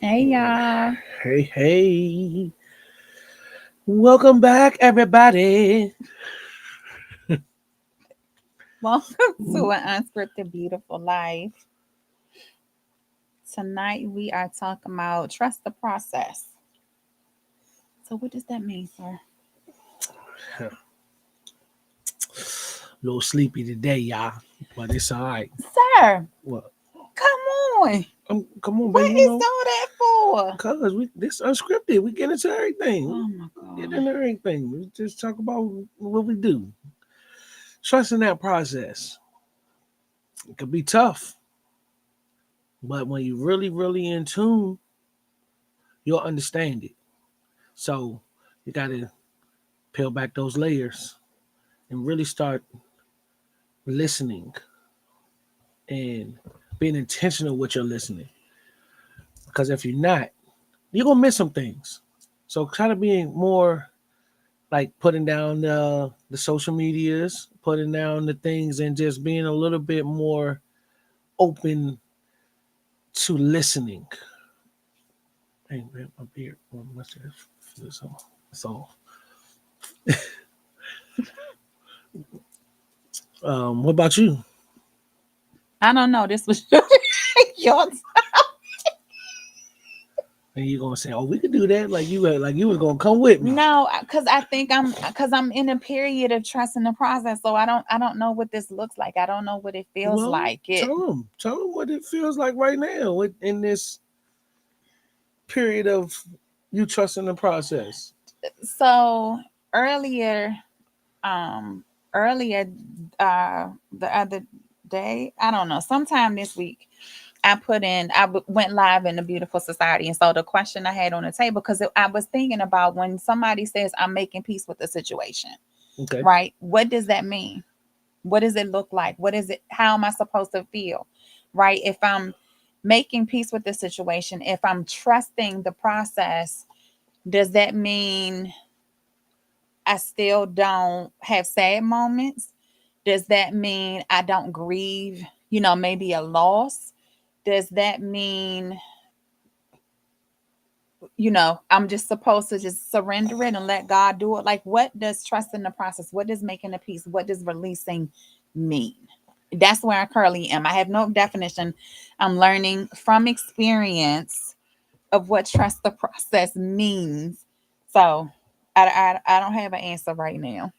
Hey y'all. Hey. Welcome back, everybody. Welcome to an unscripted beautiful life. Tonight we are talking about trust the process. So what does that mean, sir? A little sleepy today, y'all, but it's all right. Sir, Well, come on. come on, What baby. is all that for? Cause we this unscripted. We get into everything. Oh my We get god. into everything. We just talk about what we do. Trusting that process. It could be tough, but when you really in tune, you'll understand it. So you gotta peel back those layers and really start listening and being intentional with your listening. Because if you're not, you're gonna miss some things. So try to be more like putting down the social medias, putting down the things, and just being a little bit more open to listening. Hey man, my beard. Well, what's this? So, what about you? I don't know. This was your And you gonna say, "Oh, we could do that." Like you was gonna come with me. no, because I think I'm in a period of trusting the process. So I don't know what this looks like. I don't know what it feels Well, like. It tell them what it feels like right now in this period of you trusting the process. so earlier um earlier the other day, I don't know, sometime this week, went live in the beautiful society. And so the question I had on the table, because I was thinking about when somebody says I'm making peace with the situation, Okay. right? What does that mean? What does it look like? What is it? How am I supposed to feel? Right? If I'm making peace with the situation, if I'm trusting the process, does that mean I still don't have sad moments? Does that mean I don't grieve, maybe a loss? Does that mean, I'm just supposed to just surrender it and let God do it? Like, what does trust in the process? What does making a peace? What does releasing mean? That's where I currently am. I have no definition. I'm learning from experience of what trust the process means. So I don't have an answer right now.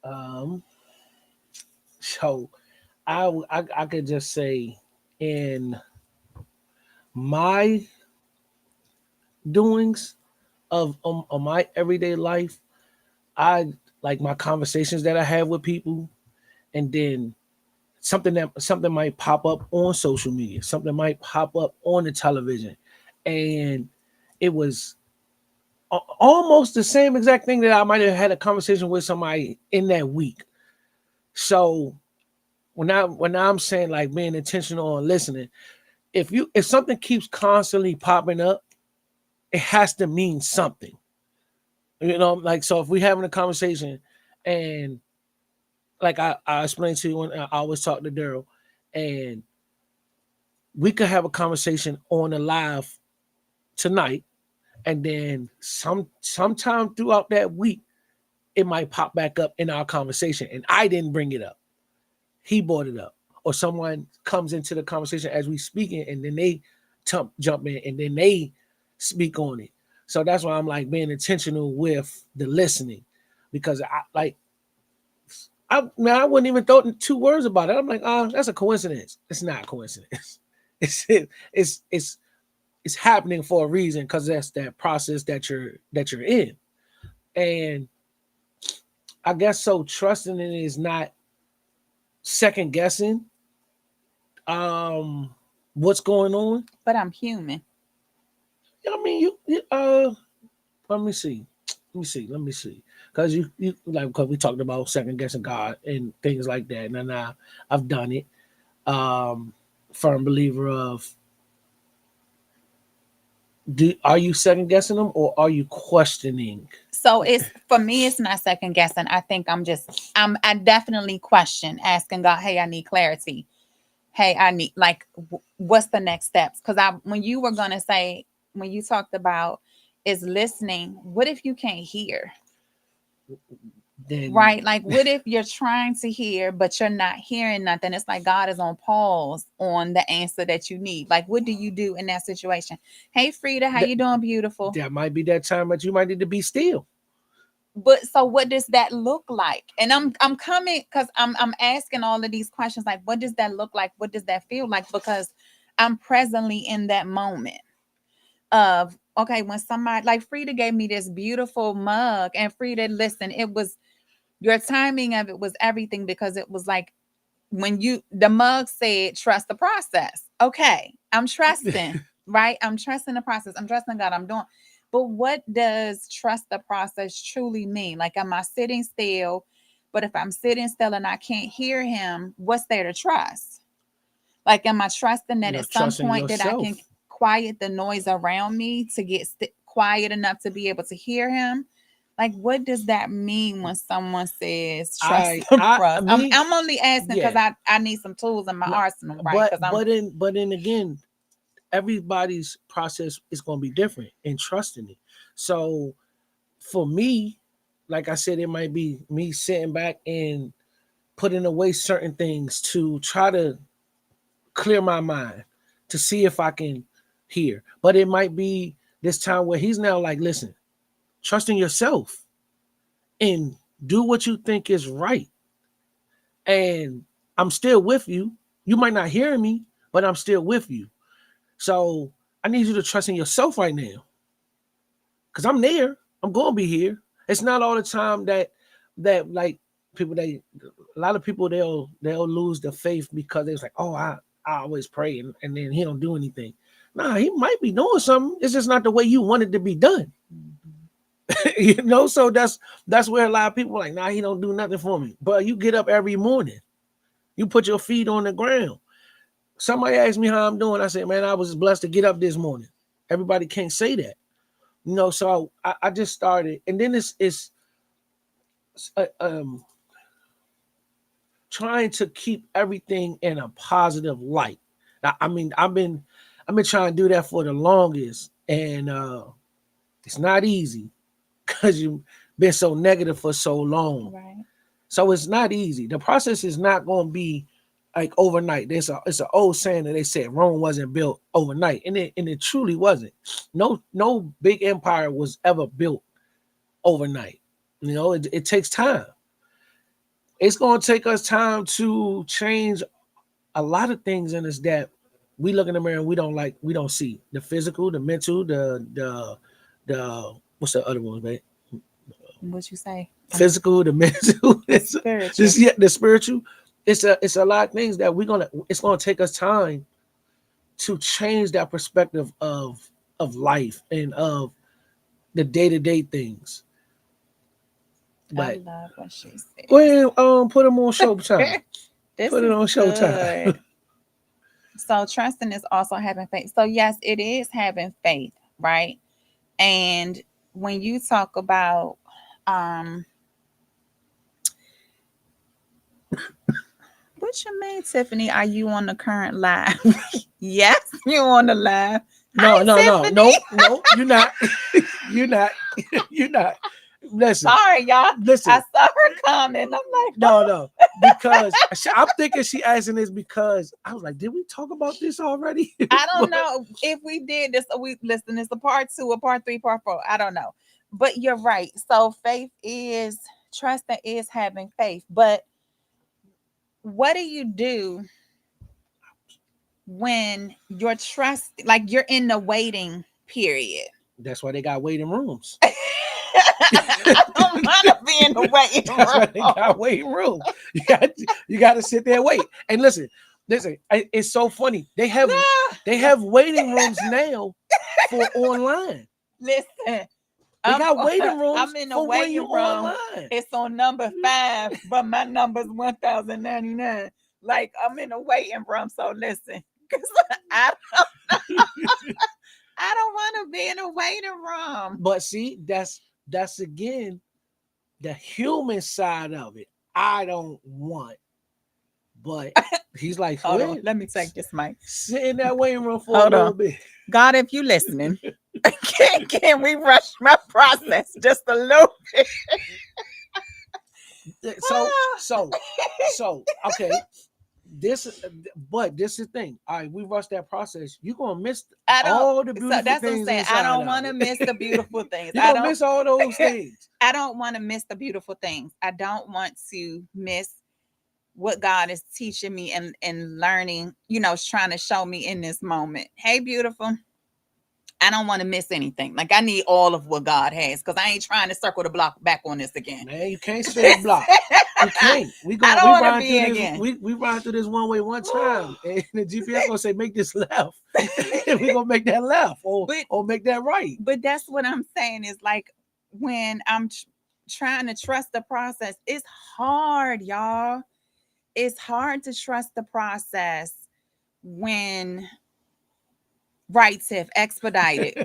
Um. So I could just say in my doings of my everyday life, I like my conversations that I have with people, and then something might pop up on social media, something might pop up on the television, and it was almost the same exact thing that I might have had a conversation with somebody in that week. So when I'm saying like being intentional on listening, if something keeps constantly popping up, it has to mean something. Like so if we having a conversation and like I explained to you when I always talk to Daryl, and we could have a conversation on the live tonight, and then sometime throughout that week it might pop back up in our conversation and I didn't bring it up. He brought it up. Or someone comes into the conversation as we speaking and then they jump in and then they speak on it. So that's why I'm like being intentional with the listening, because I wouldn't even throw two words about it. I'm like, oh, that's a coincidence. It's not a coincidence. It's it's it's it's happening for a reason, because that's that process that you're in. And I guess so trusting it is not second guessing what's going on. But I'm human. I mean, let me see. Let me see. Because you like, because we talked about second guessing God and things like that, and then I've done it. Um, Firm believer of, are you second guessing them or are you questioning? So it's for me, it's not second guessing. I think I definitely question asking God, hey, I need clarity. hey, I need like what's the next steps? Because I when you were gonna say when you talked about is listening, what if you can't hear? Then Right? Like, what if you're trying to hear, but you're not hearing nothing? It's like God is on pause on the answer that you need. Like, what do you do in that situation? Hey, Frida, how that you doing, beautiful? that might be that time that you might need to be still. But so, what does that look like? And I'm coming because I'm asking all of these questions. Like, what does that look like? What does that feel like? Because I'm presently in that moment of okay, when somebody like Frida gave me this beautiful mug, and Frida, listen, it was your timing of it was everything because it was like when you the mug said trust the process. Okay, I'm trusting, right? I'm trusting the process. I'm trusting God. I'm doing. But what does trust the process truly mean? Like, am I sitting still? But if I'm sitting still and I can't hear him, what's there to trust? Like, am I trusting that You know, at some trusting point that I can yourself. quiet the noise around me to get quiet enough to be able to hear him? Like, what does that mean when someone says trust the I process? mean, I'm only asking because yeah. I need some tools in my No, arsenal, right? Because I'm but then again, everybody's process is going to be different in trusting it. So for me, like I said, it might be me sitting back and putting away certain things to try to clear my mind to see if I can hear. But it might be this time where he's now like, listen, trusting yourself and do what you think is right. And I'm still with you. You might not hear me, but I'm still with you. So I need you to trust in yourself right now. Cause I'm there. I'm gonna be here. It's not all the time that like people they a lot of people they'll lose the faith because they was like, oh, I always pray and then he don't do anything. Nah, he might be doing something. It's just not the way you want it to be done. You know, so that's where a lot of people are like, nah, he don't do nothing for me. But you get up every morning, you put your feet on the ground. Somebody asked me how I'm doing. I said, man, I was blessed to get up this morning. Everybody can't say that. You know, so I just started, and then it's trying to keep everything in a positive light. I mean, I've been trying to do that for the longest, and it's not easy because you've been so negative for so long. right. So it's not easy. The process is not going to be like overnight. It's an old saying that they said Rome wasn't built overnight, and it truly wasn't. No big empire was ever built overnight. You know, it takes time. It's going to take us time to change a lot of things in us that we look in the mirror and we don't like, we don't see the physical, the mental, the what's the other ones, man? What you say? Physical, the mental, The spiritual. this yeah, the spiritual. It's a lot of things that it's gonna take us time to change that perspective of life and of the day-to-day things. I But love what she go says. ahead, put them on Showtime. This Put it is on Showtime. good. So trusting is also having faith. So yes, it is having faith, right? And when you talk about um what you mean, Tiffany? Are you on the current live? Yes, you're on the live. No, Hi, no, no, Tiffany. no, no. You're not. You're not. You're not. Listen, Sorry, y'all. I listen. saw her comment. I'm like, No, no. Because I'm thinking she asking this because I was like, did we talk about this already? I don't But know if we did this. We listen. It's a part two, a part three, part four. I don't know, but you're right. So faith is trust that is having faith. But what do you do when you're trust like you're in the waiting period? that's why they got waiting rooms. I don't want to be in the waiting That's why they got room. waiting rooms. You got to sit there and wait. And listen. It's so funny. No, They have waiting rooms now for online. listen. They I'm got waiting I'm rooms in the for when you waiting room. online. It's on number 5, but my number's 1099. Like I'm in the waiting room. So listen, because I I don't want to be in a waiting room. But see, that's again the human side of it. I don't want But he's like, Hold on. wait, Let me take this mic. sit in that waiting room for a Hold little on. bit. God, if you listening, can we rush my process just a little bit? So, so, so, okay. This, but this is the thing. All right, we rush that process. You're gonna miss I don't. all the So beautiful that's what I'm things saying. I inside don't of want to miss the it. beautiful things. You're I gonna don't. miss all those things. I don't want to miss the beautiful things. I don't want to miss what God is teaching me and learning. Trying to show me in this moment. Hey, beautiful. I don't want to miss anything. Like I need all of what God has because I ain't trying to circle the block back on this again. Man, you can't spin the block. You can't. I don't We want to ride be through this. again. We ride through this one way one time, and the GPS gonna say make this left, and we gonna make that left but or make that right. but that's what I'm saying is like when I'm trying to trust the process, it's hard, y'all. It's hard to trust the process when right, Tiff, expedited.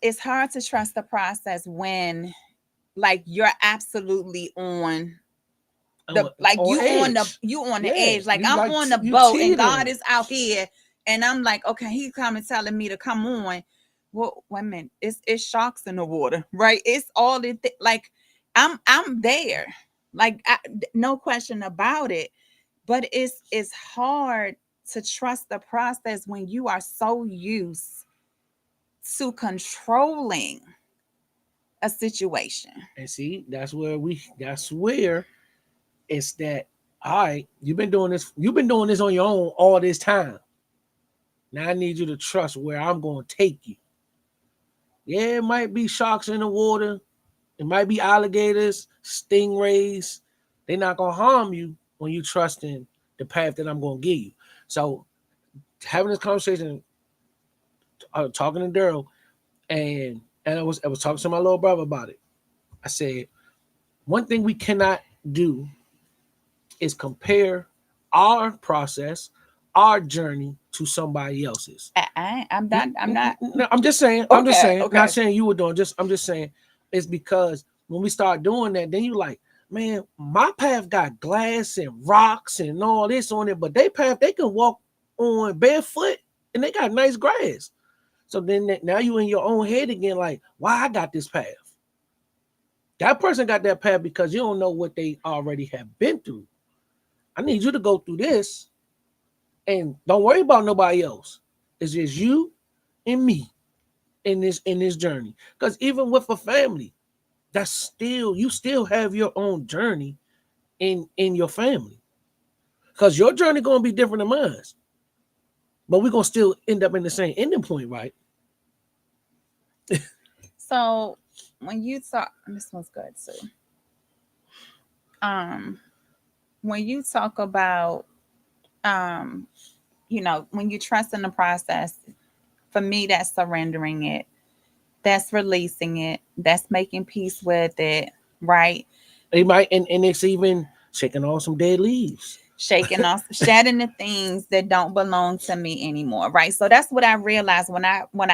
It's hard to trust the process when like you're absolutely on the like On edge. you on the Yeah, edge. Like you I'm like on the you boat and God teetering. is out here and I'm like, okay, he's coming telling me to come on. Well, wait a minute, it's sharks in the water, right? It's all the like I'm there, like no question about it. But it's hard to trust the process when you are so used to controlling a situation. And see, that's where it's that. All right, you've been doing this. You've been doing this on your own all this time. Now I need you to trust where I'm going to take you. Yeah, it might be sharks in the water. It might be alligators, stingrays. They're not gonna harm you when you trust in the path that I'm gonna give you. So having this conversation, talking to Daryl, and I was talking to my little brother about it. I said one thing we cannot do is compare our process, our journey to somebody else's. I'm not. I'm not. No, I'm just saying. I'm just Okay. saying. Not Okay. saying you were doing. I'm just saying. It's because when we start doing that, then you like, man, my path got glass and rocks and all this on it, but they path they can walk on barefoot and they got nice grass. So then now you in your own head again, like, why I got this path? That person got that path because you don't know what they already have been through. I need you to go through this and don't worry about nobody else. It's just you and me in this journey. Because even with a family, that's still you still have your own journey in your family. Because your journey gonna be different than mine, but we're gonna still end up in the same ending point, right? So when you talk, this one's good too. Um, when you talk about, um, when you trust in the process, for me, that's surrendering it. That's releasing it. That's making peace with it. Right. It might and it's even shaking off some dead leaves. Shaking off, shedding the things that don't belong to me anymore, right? So that's what I realized when I was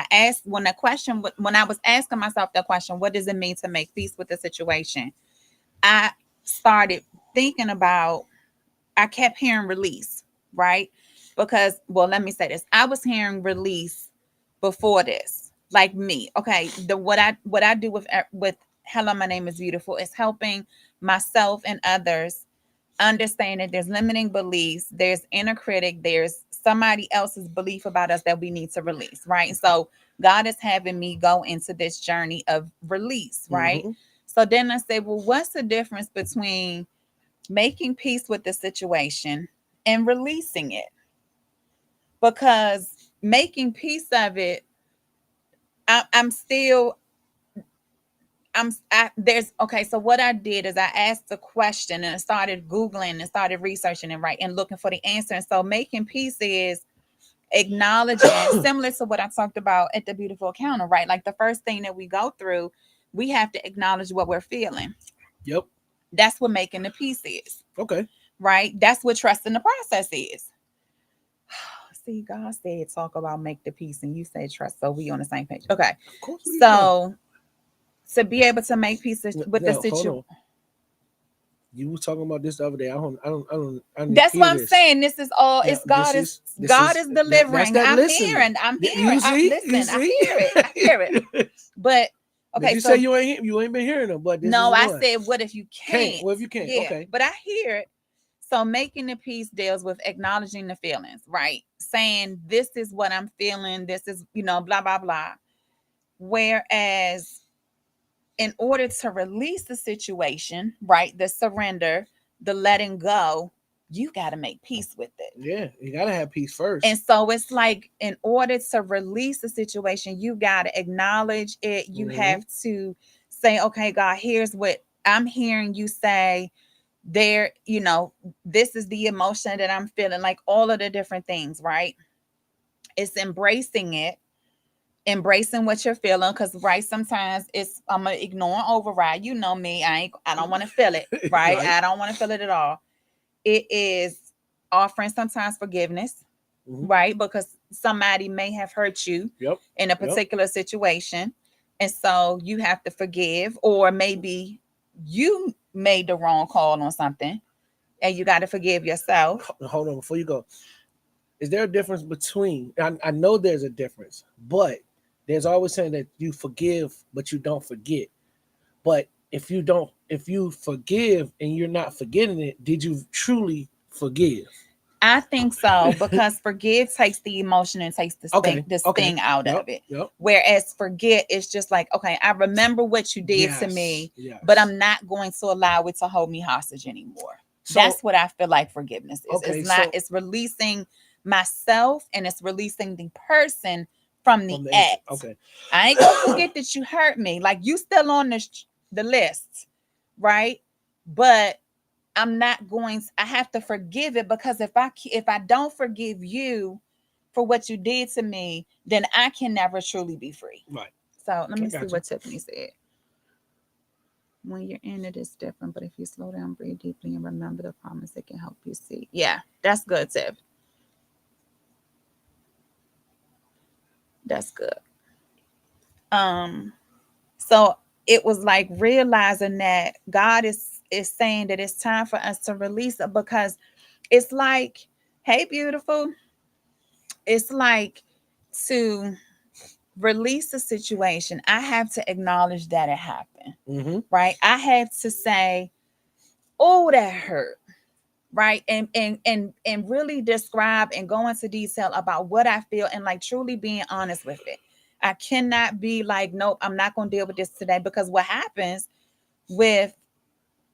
asking myself the question, what does it mean to make peace with the situation? I started thinking about, I kept hearing release, right? Because, well, let me say this, I was hearing release before this, like me. Okay, the what I do with Hello, My Name is Beautiful is helping myself and others understand that there's limiting beliefs, there's inner critic, there's somebody else's belief about us that we need to release, right? So God is having me go into this journey of release, right? Mm-hmm. So then I say, well, what's the difference between making peace with the situation and releasing it? Because making peace of it, I'm still there's okay. So what I did is I asked a question and I started Googling and started researching and right and looking for the answer. And so making peace is acknowledging, similar to what I talked about at the beautiful encounter, right? Like the first thing that we go through, we have to acknowledge what we're feeling. Yep. That's what making the peace is, Okay. right? That's what trusting the process is. See, God said talk about make the peace, and you said trust. So we on the same page. Okay. Of course we are. So to be able to make peace with the No, hold situation. on. You were talking about this the other day. I need to That's what hear I'm this. saying. This is all. Yeah, It's God is this God is is that's delivering. that I'm listening. hearing. I'm hearing. You see, you Listen. I see. hear it. I hear it. But Did okay, you say so you ain't been hearing them? But this no, is I one. said, what if you Can't. can't? Well, if you can't, Yeah, okay. but I hear it. So making the peace deals with acknowledging the feelings, right? Saying this is what I'm feeling. This is blah blah blah. Whereas in order to release the situation, right, the surrender, the letting go, you got to make peace with it. Yeah, you gotta have peace first. And so it's like, in order to release the situation, you got to acknowledge it. You Mm-hmm. have to say, okay, God, here's what I'm hearing you say. There, this is the emotion that I'm feeling, like all of the different things, right? It's embracing it, embracing what you're feeling, because right, sometimes it's I'm gonna ignore and override. You know me, I don't want to feel it, right? Right. I don't want to feel it at all. It is offering sometimes forgiveness, Mm-hmm. right? Because somebody may have hurt you Yep. in a Yep. particular situation, and so you have to forgive. Or maybe you made the wrong call on something and you got to forgive yourself. Hold on before you go. Is there a difference between? I know there's a difference, but there's always saying that you forgive, but you don't forget. But if you forgive and you're not forgetting it, did you truly forgive? I think so, because forgive takes the emotion and takes Okay. the Okay. sting out Yep. of it. Yep. Whereas forget is just like, okay, I remember what you did to Yes. me, but Yes. I'm not going to allow it to hold me hostage anymore. So That's what I feel like forgiveness is. It's okay. not, So it's releasing myself, and it's releasing the person from the from the incident. act. Okay. I ain't gonna forget that you hurt me. Like, you still on the list, right? But I'm not going. I have to forgive it, because if I don't forgive you for what you did to me, then I can never truly be free. Right. So let I me see got you. what Tiffany said. When you're in it, it's different. But if you slow down, breathe deeply, and remember the promise, it can help you see. Yeah, that's good, Tiff. That's good. Um, so it was like realizing that God is saying that it's time for us to release it, because it's like, hey, beautiful. It's like, to release the situation, I have to acknowledge that it happened, Mm-hmm. right? I have to say, oh, that hurt, right? And really describe and go into detail about what I feel, and like truly being honest with it. I cannot be like, nope, I'm not going to deal with this today, because what happens with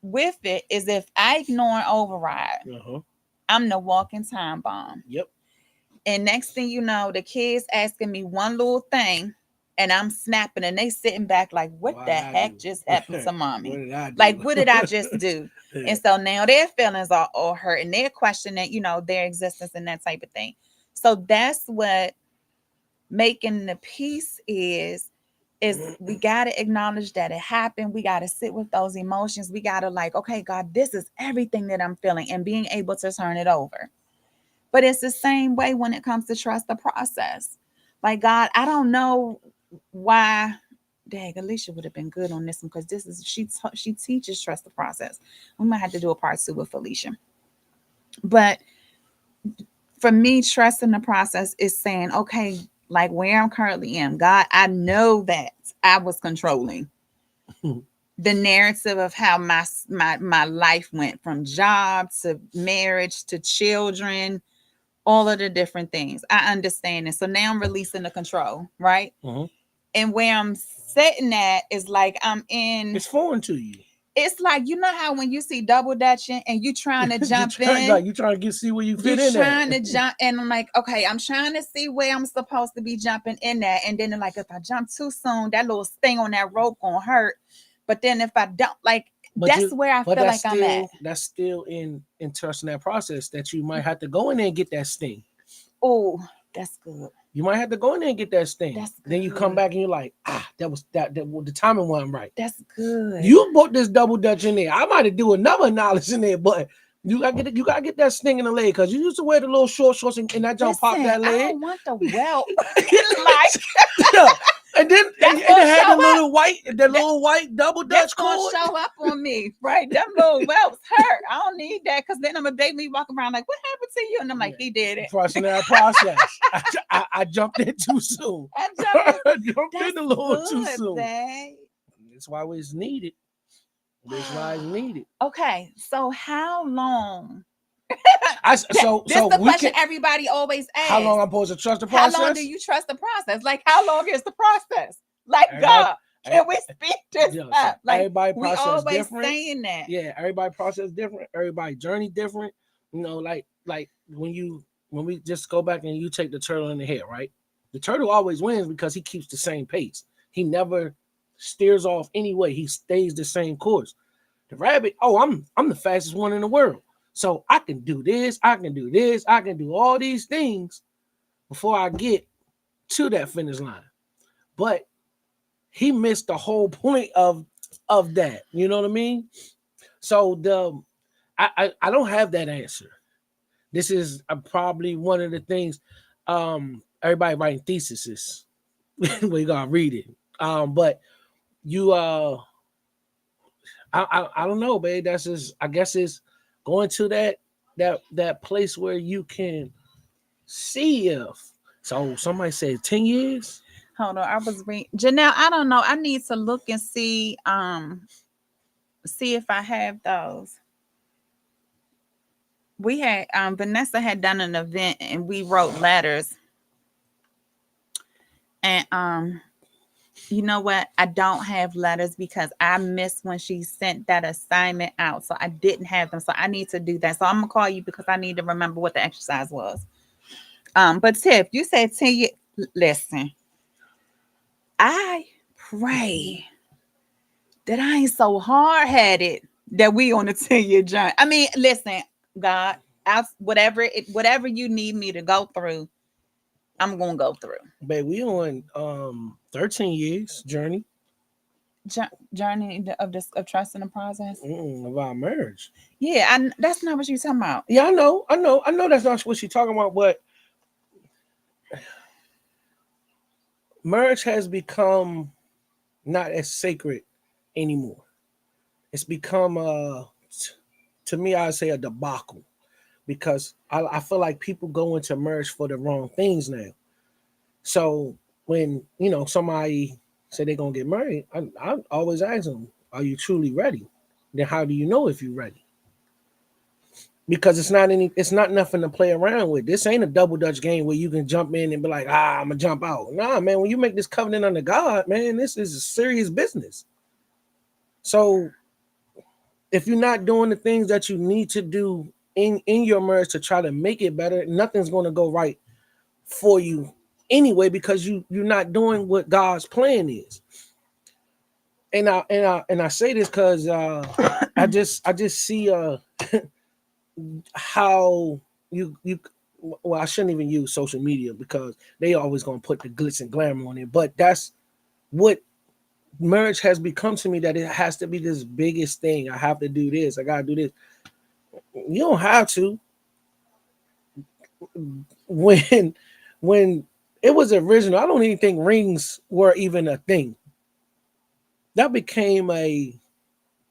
it is, if I ignore and override, Uh-huh. I'm the walking time bomb. Yep. And next thing you know, the kids asking me one little thing, and I'm snapping, and they sitting back like, what What the did I heck do? just happened to What mommy? did I Like, do? what did I just do? Yeah. And so now their feelings are all hurt, and they're questioning, their existence and that type of thing. So that's what making the peace is we got to acknowledge that it happened. We got to sit with those emotions. We got to, like, okay, God, this is everything that I'm feeling, and being able to turn it over. But it's the same way when it comes to trust the process. Like, God, I don't know why. Dang, Alicia would have been good on this one, because this is she teaches trust the process. We might have to do a part 2 with Felicia. But for me, trusting the process is saying, okay, like where I'm currently am, God, I know that I was controlling the narrative of how my life went, from job to marriage to children, all of the different things. I understand it. So now I'm releasing the control, right? Uh-huh. And where I'm sitting at is like, I'm in. It's foreign to you. It's like, how when you see double dutching and you trying to jump in, You trying to see where you you fit in at. trying to jump, and I'm like, okay, I'm trying to see where I'm supposed to be jumping in at, and then like, if I jump too soon, that little sting on that rope gonna hurt. But then if I don't, like, that's where I But feel like I'm at. that's still in trusting that process, that you might have to go in there and get that sting. Oh, that's good. You might have to go in there and get that sting. That's Then you come good. back and you're like, that was the timing wasn't right. That's good. You put this double dutch in there. I might have do another knowledge in there, but you gotta get it. You gotta get that sting in the leg, because you used to wear the little shorts and that jump pop that I leg. don't want the welt. Like, Yeah. And then That's it gonna had show up. the That, little white double that's Dutch gonna cord. show up on me, right? Them little welts hurt. I don't need that because then I'm gonna date me walking around like, what happened to you? And I'm like, Yeah. he did it. Trusting that process. I jumped in too soon. I jumped in. I jumped That's in a little too good, soon. babe. That's why it's needed. That's why it's needed. Okay, so how long? This So is the we question can. everybody always How long asks. I'm supposed to trust the How long do process? you trust the process? Like, how long is the process? Like, Everybody, God, can we speed this yeah, so up? Like, everybody we process always different. saying that. Yeah, everybody process different. Everybody journey different. You know, like when we just go back and you take the turtle in the head, right? The turtle always wins because he keeps the same pace. He never steers off anyway. He stays the same course. The rabbit, oh, I'm the fastest one in the world. So I can do this, I can do this, I can do all these things before I get to that finish line. But he missed the whole point of that. You know what I mean? So I don't have that answer. This is probably one of the things everybody writing theses. We gotta read it. But you I don't know, babe. That's just I guess it's going to that place where you can see if so somebody said 10 years. Hold on, I was reading Janelle. I don't know. I need to look and see if I have those. We had Vanessa had done an event and we wrote letters. And you know what? I don't have letters because I missed when she sent that assignment out. So I didn't have them. So I need to do that. So I'm gonna call you because I need to remember what the exercise was. But Tiff, you said 10 years. Listen, I pray that I ain't so hard headed that we on a 10-year journey. I mean, listen, God, whatever you need me to go through, I'm gonna go through. Babe, we on 13 years journey Journey of this of trusting the process. of our marriage. Yeah, that's not what you're talking about. Yeah, I know that's not what she's talking about, but marriage has become not as sacred anymore. It's become to me, I'd say a debacle because I feel like people go into marriage for the wrong things now. So when somebody say they're gonna get married, I always ask them, "Are you truly ready?" Then how do you know if you're ready? Because it's not nothing to play around with. This ain't a double dutch game where you can jump in and be like, I'm gonna jump out. Nah, man, when you make this covenant under God, man, this is a serious business. So if you're not doing the things that you need to do in your marriage to try to make it better, nothing's gonna go right for you anyway because you're not doing what God's plan is. And I say this because I just see how you well, I shouldn't even use social media because they always gonna put the glitz and glamour on it. But that's what marriage has become to me, that it has to be this biggest thing. I have to do this, I gotta do this. You don't have to. When when it was original, I don't even think rings were even a thing. That became a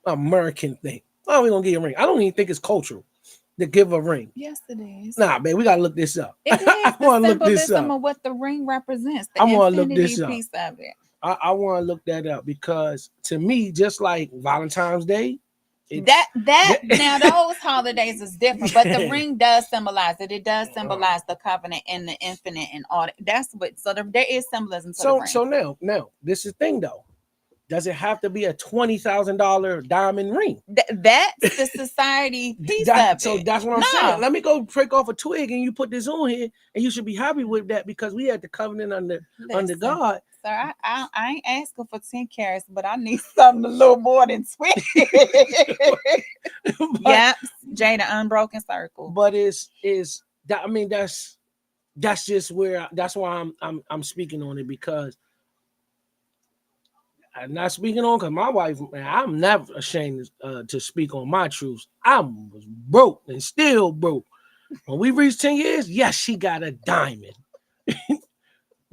American thing. Oh, we're gonna get a ring. I don't even think it's cultural to give a ring. Yes, it is. Nah, man, we gotta look this up. It I is the want to look this symbolism up. of what the ring represents, the I want to look infinity this up. piece of it. I want to look that up because to me, just like Valentine's Day, That it's that now those holidays is different, but the yeah. ring does symbolize it. It does symbolize the covenant and the infinite and all that. That's what. So there is symbolism to the ring. So now this is the thing though. Does it have to be a $20,000 diamond ring? That's the society piece of So it. that's what I'm saying. No, Let me go break off a twig and you put this on here, and you should be happy with that because we had the covenant under listen, God. sir. I ain't asking for 10 carats, but I need something a little more than 20. but Yep, Jada, unbroken circle. but is that I mean that's just where that's why I'm speaking on it because I'm not speaking on because my wife, man, I'm never ashamed to speak on my truths. I was broke and still broke. When we reached 10 years, yes, she got a diamond.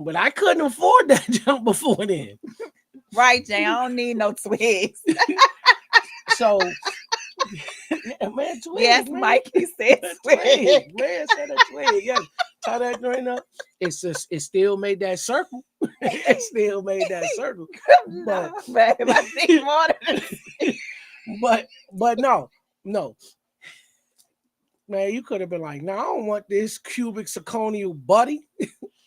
But I couldn't afford that junk before then. Right, Jay. I don't need no twigs. So, yeah, man, Yes, twigs, man. Mikey said Twig, twig. man, said a twig. Yes, tie that joint up. It's just, it still made that circle. It still made that circle. But, No, babe, I need more than but no, no, man, you could have been like, no, I don't want this cubic zirconium buddy.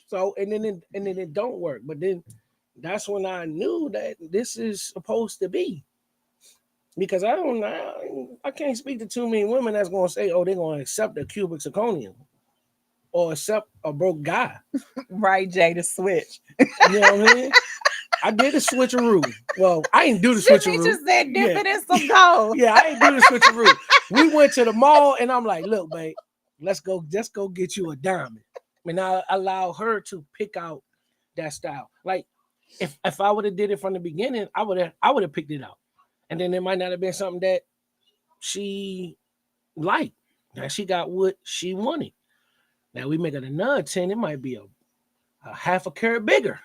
So, and then it don't work. But then that's when I knew that this is supposed to be. Because I can't speak to too many women that's gonna say, oh, they're gonna accept a cubic zirconium or accept a broke guy. right, Jay, to switch. You know what I mean? I did a switcheroo. Well, I didn't do the Shanice switcheroo. said dip Yeah. it in some gold. Yeah, I didn't do the switcheroo. We went to the mall and I'm like, look, babe, let's go get you a diamond. And I allow her to pick out that style. Like if I would have did it from the beginning, I would have picked it out. And then it might not have been something that she liked. Now she got what she wanted. Now we make it another 10, it might be a half a carat bigger.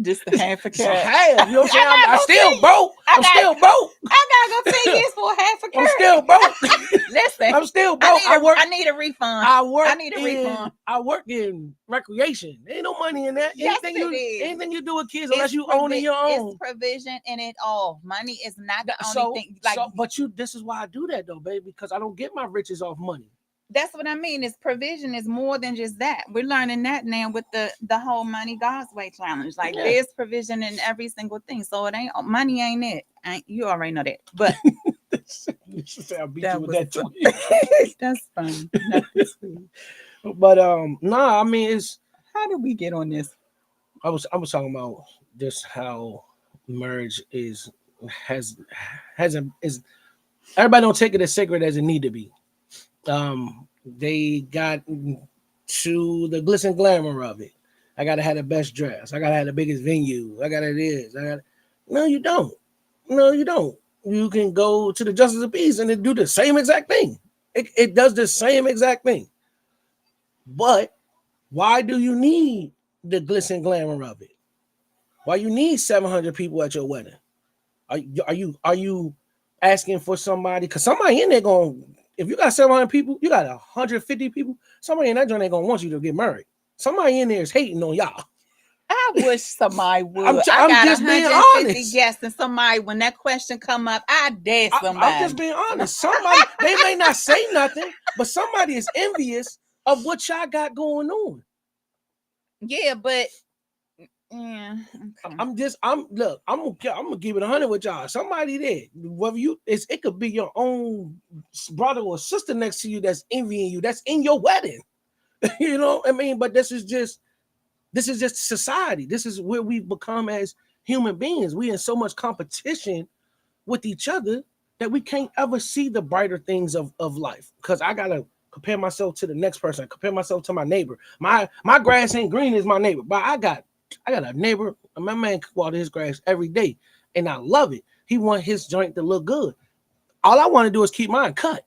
Just a half a So carat. half, you know what I'm saying? I'm still broke. I'm still broke. I gotta go 10 years for a half a I'm carat. still broke. Listen, I'm still broke. I need a refund. I need a refund. I work in recreation. There ain't no money in that. Yes, Anything you do with kids, unless you own it your own. It's provision in it all. Money is not the So, only thing. Like, but this is why I do that though, baby, because I don't get my riches off money. that's what I mean. Is provision is more than just that. We're learning that now with the whole money God's way challenge. Like, there's provision in every single thing. So it ain't money ain't it. You already know that. But I beat you with that that's fun. That's sweet. But nah, I mean it's How did we get on this? I was talking about just how marriage is everybody don't take it as sacred as it need to be. They got to the glitz and glamour of it. I gotta have the best dress. I gotta have the biggest venue. I gotta this. No, you don't. No, you don't. You can go to the Justice of Peace and it do the same exact thing. It does the same exact thing. But why do you need the glitz and glamour of it? Why you need 700 people at your wedding? Are you asking for somebody? Because somebody in there if you got 700 people, you got 150 people, somebody in that joint ain't gonna want you to get married. Somebody in there is hating on y'all. I wish somebody would. I'm got just being 150 honest. guests, and somebody, when that question come up, I dare somebody. I'm just being honest. Somebody, they may not say nothing, but somebody is envious of what y'all got going on. Yeah, but yeah, okay. I'm gonna give it 100 with y'all. Somebody there, whether it could be your own brother or sister next to you that's envying you. That's in your wedding. You know what I mean? But this is just society. This is where we've become as human beings. We in so much competition with each other that we can't ever see the brighter things of life. Because I gotta compare myself to the next person, compare myself to my neighbor. My grass ain't green as my neighbor, but I got a neighbor. My man can water his grass every day, and I love it. He want his joint to look good. All I want to do is keep mine cut.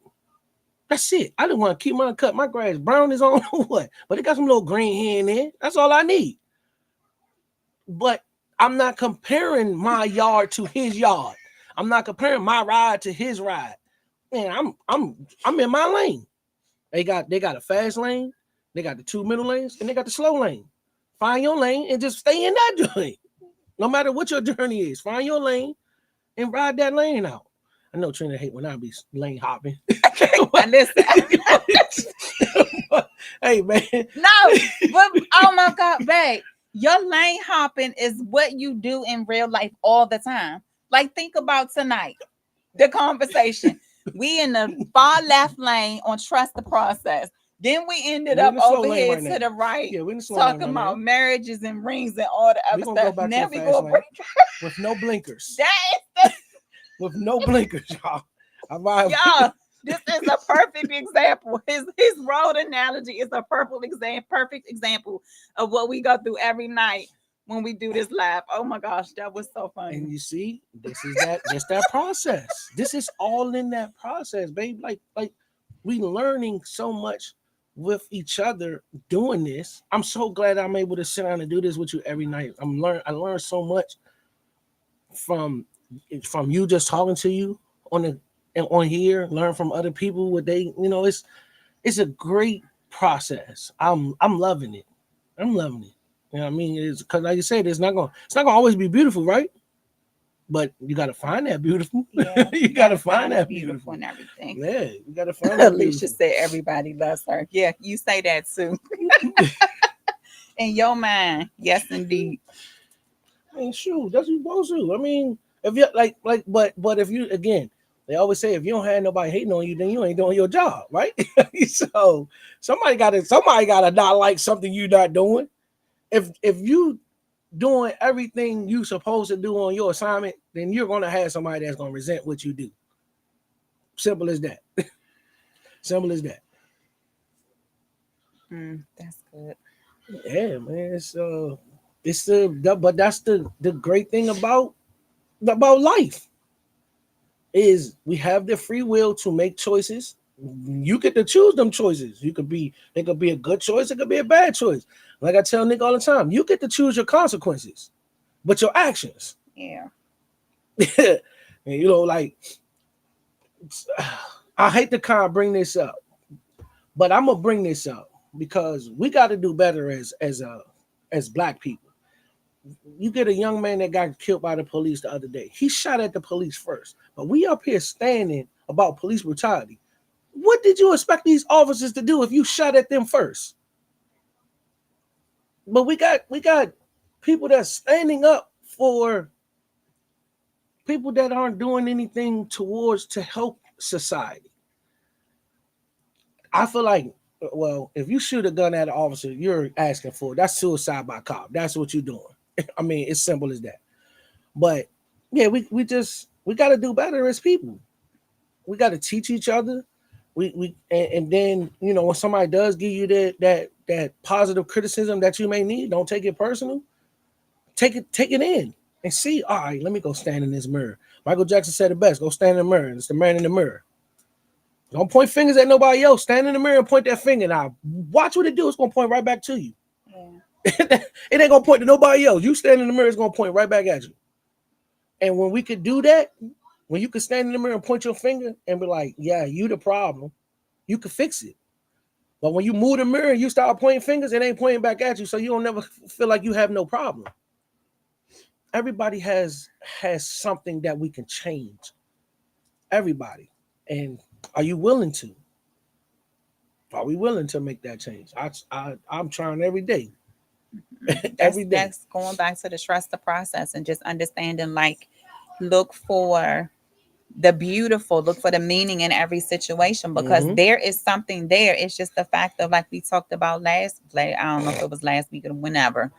That's it. I just want to keep mine cut. My grass brown is on what, but it got some little green here and there. That's all I need. But I'm not comparing my yard to his yard. I'm not comparing my ride to his ride. Man, I'm in my lane. They got a fast lane, they got the 2 middle lanes, and they got the slow lane. Find your lane and just stay in that joint. No matter what your journey is, find your lane and ride that lane out. I know Trina hate when I be lane hopping. Listen. Hey man. No, but oh my God, babe. Your lane hopping is what you do in real life all the time. Like, think about tonight. The conversation. We in the far left lane on trust the process. Then we ended up over here to the right, talking about marriages and rings and all the other stuff. Now we go with no blinkers. That is with no blinkers, y'all. Y'all, this is a perfect example. His road analogy is a perfect example of what we go through every night when we do this live. Oh my gosh, that was so funny. And you see, this is that process. This is all in that process, babe. Like we learning so much with each other doing this. I'm so glad I'm able to sit down and do this with you every night. I learned so much from you just talking to you on the and on here, learn from other people what they, it's a great process. I'm loving it. I'm loving it. You know what I mean? It's because like you said, it's not gonna always be beautiful, right? But you gotta find that beautiful. Yeah, You you gotta gotta find find the that beautiful beautiful. and everything. Yeah, you gotta find that Alicia beautiful. said everybody loves her. Yeah, you say that too. In your mind, yes, indeed. I mean, shoot, that's what you supposed to. I mean, if you but if you again, they always say if you don't have nobody hating on you, then you ain't doing your job, right? So somebody gotta not like something you not doing. If you doing everything you supposed to do on your assignment, then you're gonna have somebody that's gonna resent what you do. Simple as that. Simple as that. That's good. Yeah, man. But that's the great thing about life is we have the free will to make choices. You get to choose them choices. It could be a good choice, it could be a bad choice. Like I tell Nick all the time, you get to choose your consequences, but your actions. Yeah. And like I hate to kind of bring this up, but I'm gonna bring this up because we got to do better as black people. You get a young man that got killed by the police the other day. He shot at the police first, but we up here standing about police brutality. What did you expect these officers to do if you shot at them first? But we got people that's standing up for people that aren't doing anything towards to help society. I feel like, well, if you shoot a gun at an officer, you're asking for it. That's suicide by cop. That's what you're doing. I mean, it's simple as that. But yeah, we got to do better as people. We got to teach each other. And then when somebody does give you that positive criticism that you may need, don't take it personal. Take it in and see. All right, let me go stand in this mirror. Michael Jackson said it best: "Go stand in the mirror." It's the man in the mirror. Don't point fingers at nobody else. Stand in the mirror and point that finger. Now, watch what it do. It's gonna point right back to you. Yeah. It ain't gonna point to nobody else. You stand in the mirror, it's gonna point right back at you. And when we could do that, when you could stand in the mirror and point your finger and be like, "Yeah, you the problem," you could fix it. But when you move the mirror and you start pointing fingers, it ain't pointing back at you, so you don't never feel like you have no problem. Everybody has something that we can change. Everybody. And are you willing to? Are we willing to make that change? I'm trying every day. That's Every day. that's going back to the trust the process and just understanding, like, look for the beautiful, look for the meaning in every situation, because Mm-hmm. there is something there. It's just the fact of, like we talked about I don't know if it was last week or whenever,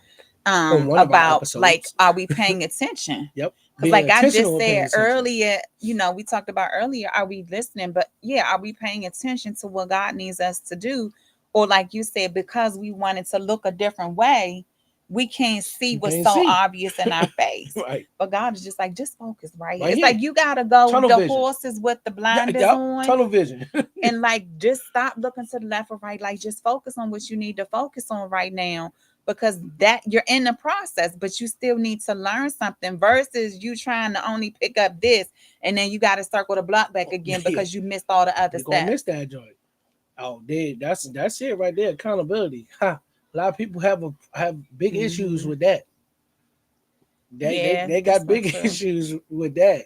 On one of our about, like, episodes. are we paying attention? Yep. Because, Being like I intentional just and paying said attention. earlier, we talked about earlier, are we listening? But yeah, are we paying attention to what God needs us to do? Or, like you said, because we wanted to look a different way, we can't see You what's can't so see. obvious in our face. Right. But God is just like, just focus right here. Right It's here. like you gotta go Tunnel the vision. horses with the Yeah, blinders yep. on, Tunnel vision. and, like, just stop looking to the left or right. Like, just focus on what you need to focus on right now, because that you're in the process, but you still need to learn something, versus you trying to only pick up this, and then you got to circle the block back again Yeah. because you missed all the other You're gonna miss steps. that joint. Oh, dude, that's it right there. Accountability. Ha. A lot of people have big issues Hmm. with that. They Yeah, they that's got so big true. issues with that.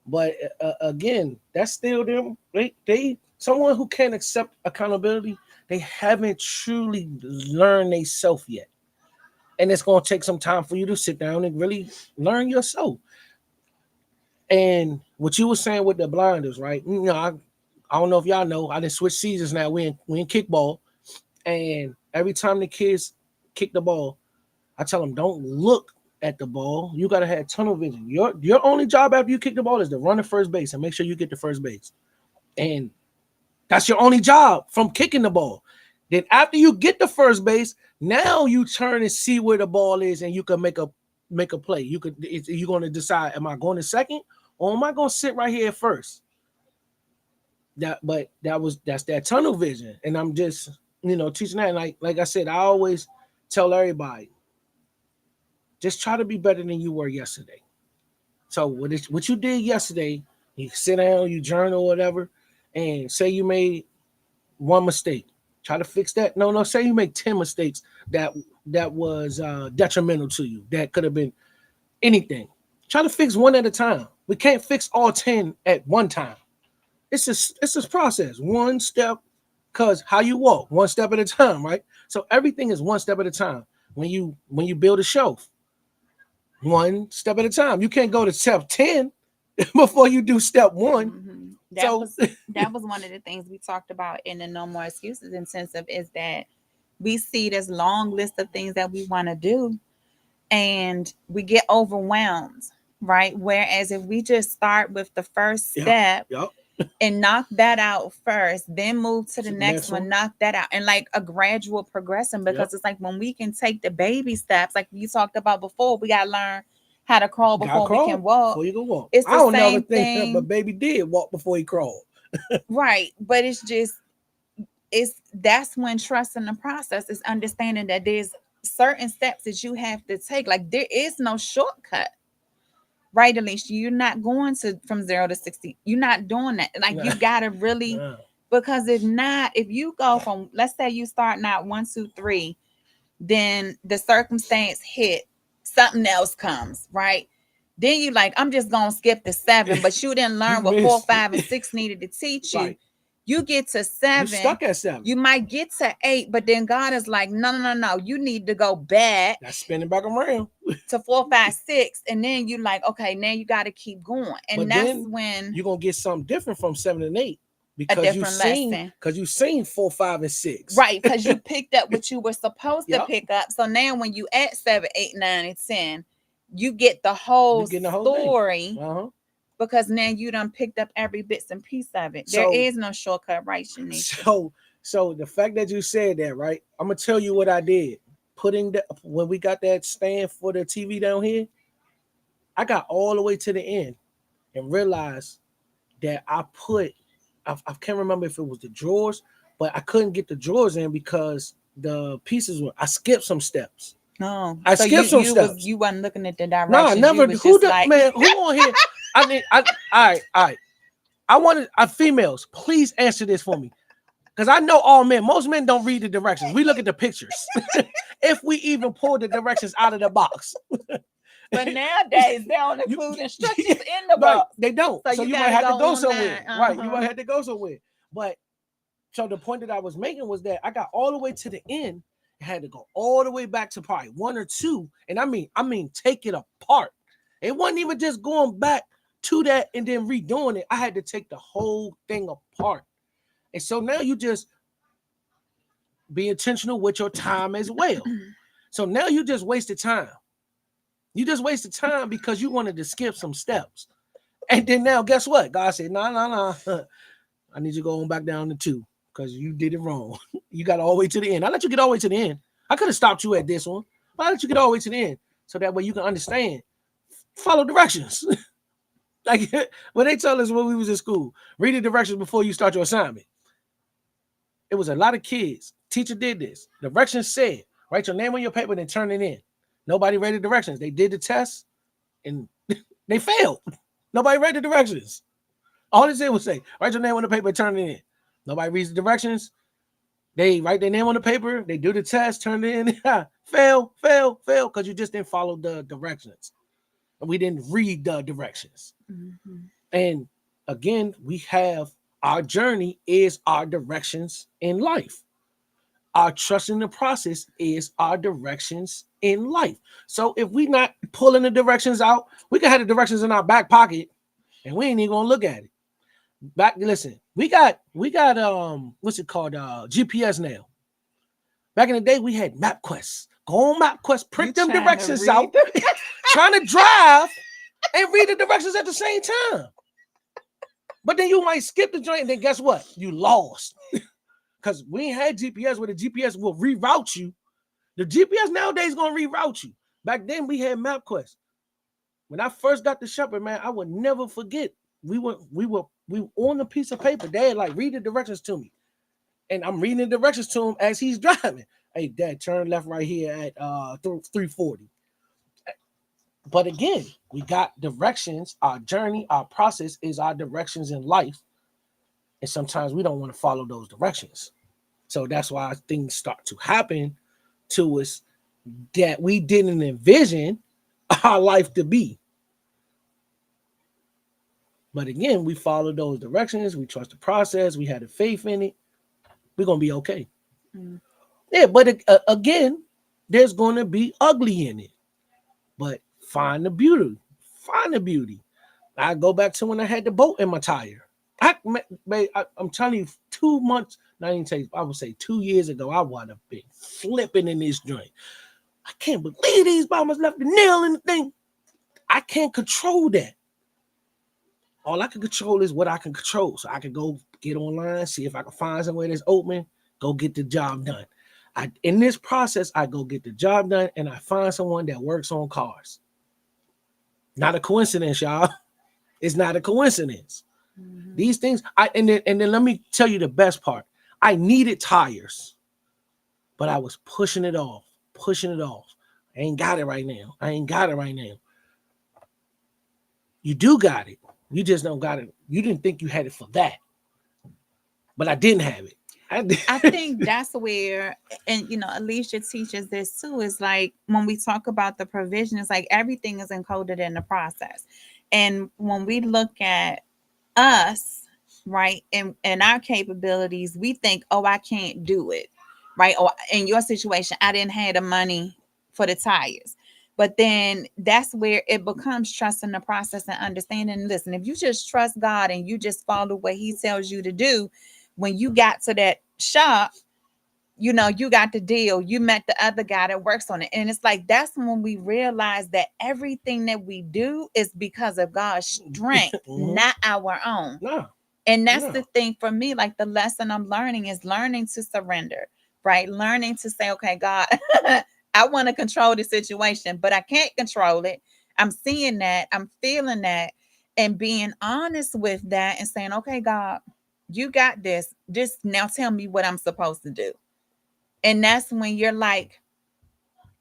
But again, that's still them. They someone who can't accept accountability. They haven't truly learned themselves yet, and it's gonna take some time for you to sit down and really learn yourself. And what you were saying with the blinders, right? I don't know if y'all know. I didn't switch seasons now. We in kickball, and every time the kids kick the ball, I tell them don't look at the ball. You gotta have tunnel vision. Your only job after you kick the ball is to run to first base and make sure you get to first base. And that's your only job from kicking the ball. Then after you get to first base, now you turn and see where the ball is, and you can make a play. You're going to decide: am I going to second, or am I going to sit right here at first? That's that tunnel vision. And I'm just, teaching that. And like I said, I always tell everybody, just try to be better than you were yesterday. So what you did yesterday, you sit down, you journal, whatever, and say you made one mistake. Try to fix that. No, say you make 10 mistakes that was detrimental to you. That could have been anything. Try to fix one at a time. We can't fix all 10 at one time. It's a process. One step, because how you walk, one step at a time, right? So everything is one step at a time. When you build a shelf, one step at a time. You can't go to step 10 before you do step one. Mhm. That So was that was one of the things we talked about in the No More Excuses in sense of is that we see this long list of things that we want to do and we get overwhelmed, right? Whereas if we just start with the first yeah, step yeah. and knock that out first, then move to the So next next one, one. knock that out, and like a gradual progression Yep. because it's like when we can take the baby steps, like you talked about before, we got to learn how to crawl Gotta before we can crawl walk. before you can walk. It's I the don't never same think that, thing, but baby did walk before he crawled. right? But it's just, it's that's when trust in the process is understanding that there's certain steps that you have to take. Like there is no shortcut, right, Alicia? You're not going to from 0 to 60. You're not doing that. Like Nah, you gotta really, nah. because if not, if you go from, let's say you start out 1, 2, 3, then the circumstance hit, something else comes, right? Then you like, I'm just gonna skip the 7, but you didn't You learn what four, missed. 5, and 6 needed to teach you. Right. You get to You 7, stuck at 7. you might get to 8, but then God is like, no, no, no, no. You need to go back That's spinning back around. to 4, 5, 6, and then you like, okay, now you got to keep going, and But that's then when you're gonna get something different from 7 and 8 a different lesson. because you seen 4, 5, and 6. Right, because you picked up what you were supposed to Yep. pick up. So now when you at 7, 8, 9, and 10, you get the whole You getting the whole thing. story Uh-huh. because now you done picked up every bits and piece of it. There So is no shortcut, right, Shanisha? so so the fact that you said that, right? I'm gonna tell you what I did. When we got that stand for the TV down here, I got all the way to the end and realized that I can't remember if it was the drawers, but I couldn't get the drawers in because the pieces were I skipped some steps. No, I so you skipped some you was steps. you wasn't looking at the Nah, directions. You never. was Who just the like, man? Who on here? I all right. I wanted females. Please answer this for me, because I know all men. Most men don't read the directions. We look at the pictures. If we even pull the directions out of the box, but nowadays they don't you, include instructions in the right? box, They don't. so So you you might gotta have to go go online. somewhere, right? You might have to go somewhere. But so the point that I was making was that I got all the way to the end. I had to go all the way back to probably 1 or 2, and I mean, take it apart. It wasn't even just going back to that and then redoing it. I had to take the whole thing apart. And so now you just be intentional with your time as well. So now you just wasted time. You just wasted time because you wanted to skip some steps. And then now, guess what? God said, no, no, no. I need you to go on back down to 2 because you did it wrong. You got all the way to the end. I let you get all the way to the end. I could have stopped you at this one, but I let you get all the way to the end so that way you can understand. Follow directions. Like when they tell us when we was in school, read the directions before you start your assignment. It was a lot of kids. Teacher did this. Directions said, write your name on your paper, then turn it in. Nobody read the directions. They did the test and they failed. Nobody read the directions. All it said was say, write your name on the paper, turn it in. Nobody reads the directions. They write their name on the paper, they do the test, turn it in. Fail, because you just didn't follow the directions. We didn't read the directions. Mhm. And again, we have our journey is our directions in life. Our trust in the process is our directions in life. So if we not pulling the directions out, we can have the directions in our back pocket and we ain't even gonna look at it. Listen, we got what's it called? GPS now. Back in the day, we had MapQuest. Go on MapQuest, You print them trying to directions read out, trying to drive and read the directions at the same time. But then you might skip the joint, and then guess what? You lost. Because we ain't had GPS where the GPS will reroute you. The GPS nowadays is going to reroute you. Back then, we had MapQuest. When I first got the Shepherd, man, I would never forget. we on a piece of paper. Dad, like, read the directions to me, and I'm reading the directions to him as he's driving. Hey, Dad, turn left right here at 340. But again, we got directions. Our journey, our process is our directions in life, and sometimes we don't want to follow those directions. So that's why things start to happen to us that we didn't envision our life to be. But again, we follow those directions. We trust the process. We had a faith in it. We're gonna be okay. Mm. Yeah, but again, there's gonna be ugly in it. But find the beauty. Find the beauty. I go back to when I had the bolt in my tire. I'm telling you, 2 months. Not even say. I would say 2 years ago, I would have been flipping in this joint. I can't believe these bombers left the nail in the thing. I can't control that. All I can control is what I can control. So I can go get online, see if I can find somewhere that's open, go get the job done. In this process, I go get the job done and I find someone that works on cars. Not a coincidence, y'all. It's not a coincidence. Mm-hmm. These things, and then let me tell you the best part. I needed tires, but I was pushing it off, pushing it off. I ain't got it right now. I ain't got it right now. You do got it. You just don't got it. You didn't think you had it for that, but I didn't have it. I think that's where, and Alicia teaches this too, is like when we talk about the provision, it's like everything is encoded in the process. And when we look at us, right, and our capabilities, we think, oh, I can't do it, right? Or in your situation, I didn't have the money for the tires. But then that's where it becomes trust in the process and understanding. Listen, if you just trust God and you just follow what He tells you to do, when you got to that shop, you got the deal. You met the other guy that works on it. And it's like that's when we realize that everything that we do is because of God's strength, Mhm. not our own. No, And that's no. the thing for me. Like the lesson I'm learning is learning to surrender, right? Learning to say, okay, God, I want to control the situation, but I can't control it. I'm seeing that, I'm feeling that, and being honest with that and saying, okay, God, you got this. Just now tell me what I'm supposed to do. And that's when you're like,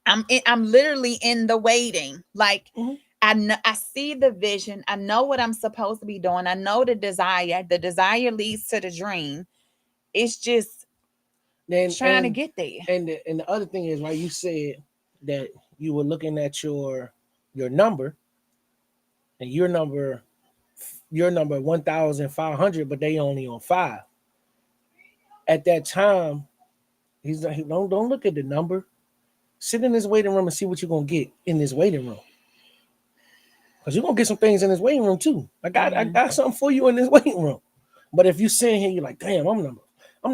I'm literally in the waiting. Like Mhm. I know, I see the vision. I know what I'm supposed to be doing. I know the desire. The desire leads to the dream. It's just Then trying to get there. and the other thing is, right, you said that you were looking at your number, and your number 1,500, but they only on 5. At that time, he's like, don't look at the number. Sit in this waiting room and see what you're gonna get in this waiting room. Because you're gonna get some things in this waiting room too. I Mm-hmm. got something for you in this waiting room. But if you sitting here, you're like, damn, I'm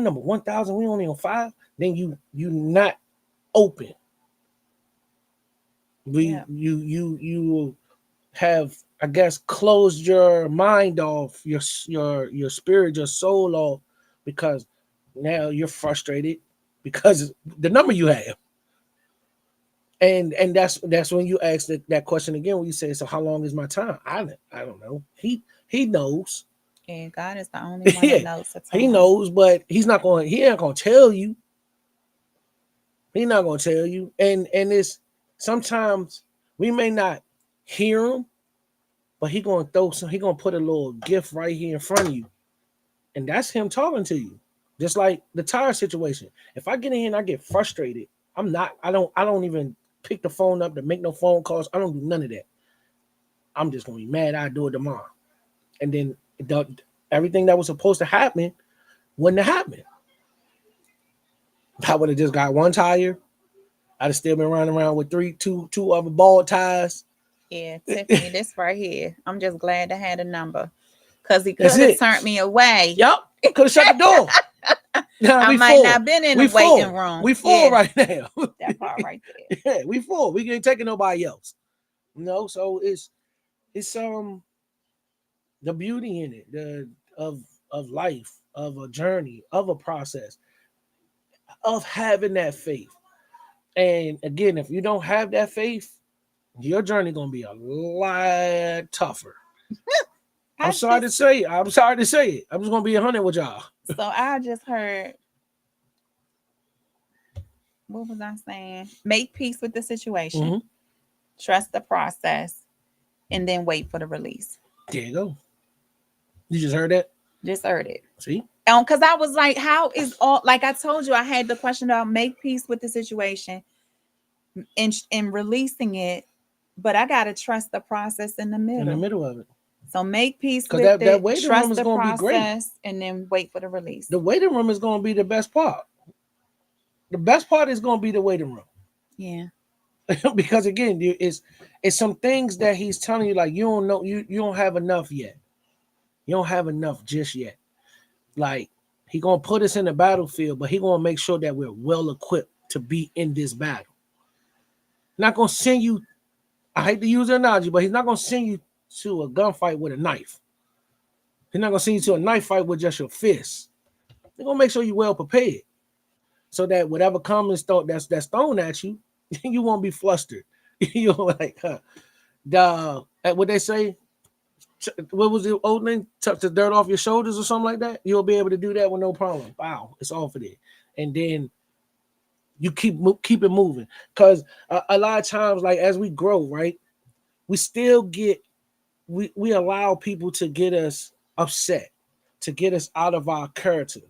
number 1,000. We only on 5. Then you not open. We Yeah. you have, I guess, closed your mind off, your spirit, your soul off, because now you're frustrated because the number you have. And that's when you ask that question again, when you say, so how long is my time? I don't know. He knows. And God is the only one that Yeah, knows the he time. knows, but he ain't gonna tell you. He's not gonna tell you. And it's sometimes we may not hear him, but he gonna put a little gift right here in front of you. And that's him talking to you. Just like the tire situation. If I get in here and I get frustrated, I don't even pick the phone up to make no phone calls. I don't do none of that. I'm just gonna be mad. I do it tomorrow. And then everything that was supposed to happen wouldn't have happened. I would have just got one tire. I'd have still been running around with two other bald tires. Yeah, Tiffany, this right here. I'm just glad to have a number. Because he That's could have it. turned me away. Yep. Could have shut the door. Nah, I we might full. not been in the We waiting full. room. We full Yeah, right now. that part right there. Yeah, we full. We ain't taking nobody else. So it's the beauty in it, the of life, of a journey, of a process, of having that faith. And again, if you don't have that faith, your journey gonna be a lot tougher. I'm I sorry to just say it. I'm sorry to say it. I'm just gonna be 100 with y'all. I just heard, what was I saying? Make peace with the situation, Hmm. trust the process, and then wait for the release. There you go. You just heard that. Just heard it. See, Because I was like, how is all, like I told you, I had the question about make peace with the situation and releasing it, but I gotta trust the process in the in the middle. middle of it, So make peace because with that it, waiting room trust is the gonna be great. process, and then wait for the release. The waiting room is gonna be the best part. The best part is gonna be the waiting room. Yeah. Because again, it's some things that he's telling you like you don't know, you don't have enough yet. You don't have enough just yet. Like he gonna put us in the battlefield, but he gonna make sure that we're well equipped to be in this battle. Not gonna send you. I hate to use the analogy, but he's not gonna send you to a gunfight with a knife. He's not gonna send you to a knife fight with just your fists. They're gonna make sure you're well prepared, so that whatever comes that's thrown at you, you won't be flustered. You know, like what they say. What was the old name? Touch the dirt off your shoulders or something like that. You'll be able to do that with no problem. Wow, it's off of it, and then you keep it moving. Because a lot of times, like as we grow, right, we still get we allow people to get us upset, to get us out of our character.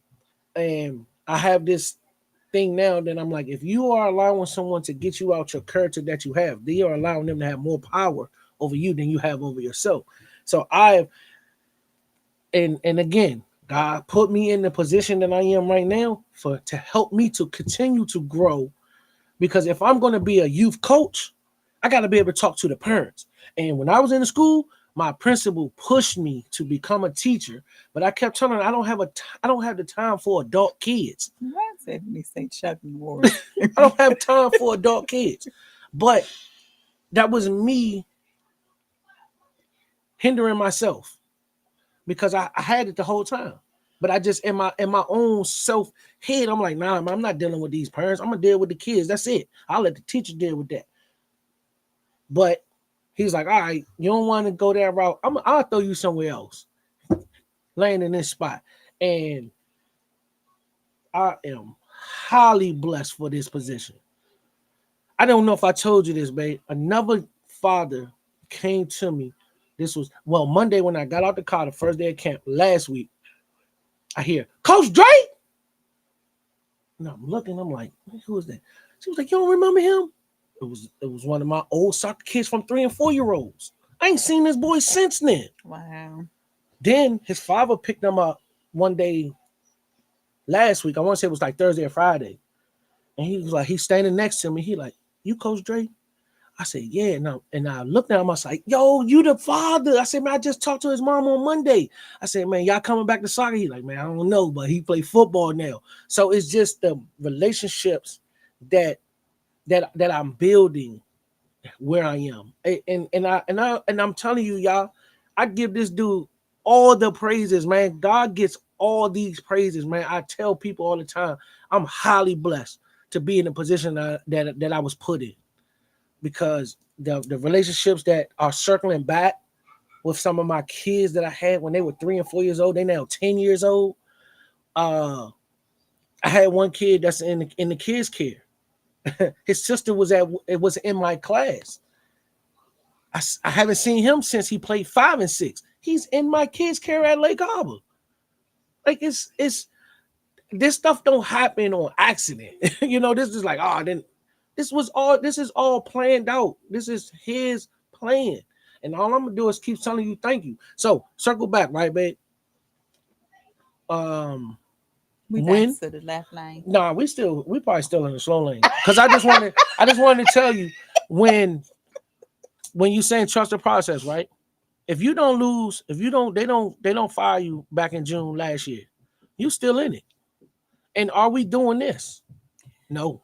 And I have this thing now that I'm like, if you are allowing someone to get you out your character that you have, they are allowing them to have more power over you than you have over yourself. So and again, God put me in the position that I am right now for to help me to continue to grow. Because if I'm going to be a youth coach, I got to be able to talk to the parents. And when I was in the school, my principal pushed me to become a teacher, but I kept telling her I don't have the time for adult kids. What if me say Chuck Norris? I don't have time for adult kids. But that was me hindering myself because I had it the whole time. But I just in my own self head, I'm like, nah, I'm not dealing with these parents. I'm gonna deal with the kids. That's it. I'll let the teacher deal with that. But he's like, all right, you don't want to go that route. I'll throw you somewhere else, laying in this spot. And I am highly blessed for this position. I don't know if I told you this, babe. Another father came to me. This was Monday when I got out the car, the first day of camp last week. I hear Coach Drake. And I'm looking, I'm like, who is that? She was like, you don't remember him? It was one of my old soccer kids from 3 and 4 year olds. I ain't seen this boy since then. Wow. Then his father picked him up one day last week. I want to say it was like Thursday or Friday. And he was like, he's standing next to me. He like, you Coach Drake? I said, yeah. And I looked at him. I was like, yo, you the father. I said, man, I just talked to his mom on Monday. I said, man, y'all coming back to soccer? He like, man, I don't know, but he play football now. So it's just the relationships that I'm building where I am. And I'm telling you, y'all, I give this dude all the praises, man. God gets all these praises, man. I tell people all the time, I'm highly blessed to be in the position that I was put in, because the relationships that are circling back with some of my kids that I had when they were 3 and 4 years old, they now 10 years old. I had one kid that's in the kids care. His sister was in my class. I haven't seen him since he played 5 and 6. He's in my kids care at Lake Harbor. Like it's this stuff don't happen on accident. This is like, then this is all planned out. This is his plan. And all I'm gonna do is keep telling you thank you. So circle back, right, babe? We back When to the left lane. nah, we probably still in the slow lane. Because I just wanted to tell you when you saying trust the process, right? If you don't lose, if you don't, they don't fire you back in June last year. You still in it. And are we doing this? No.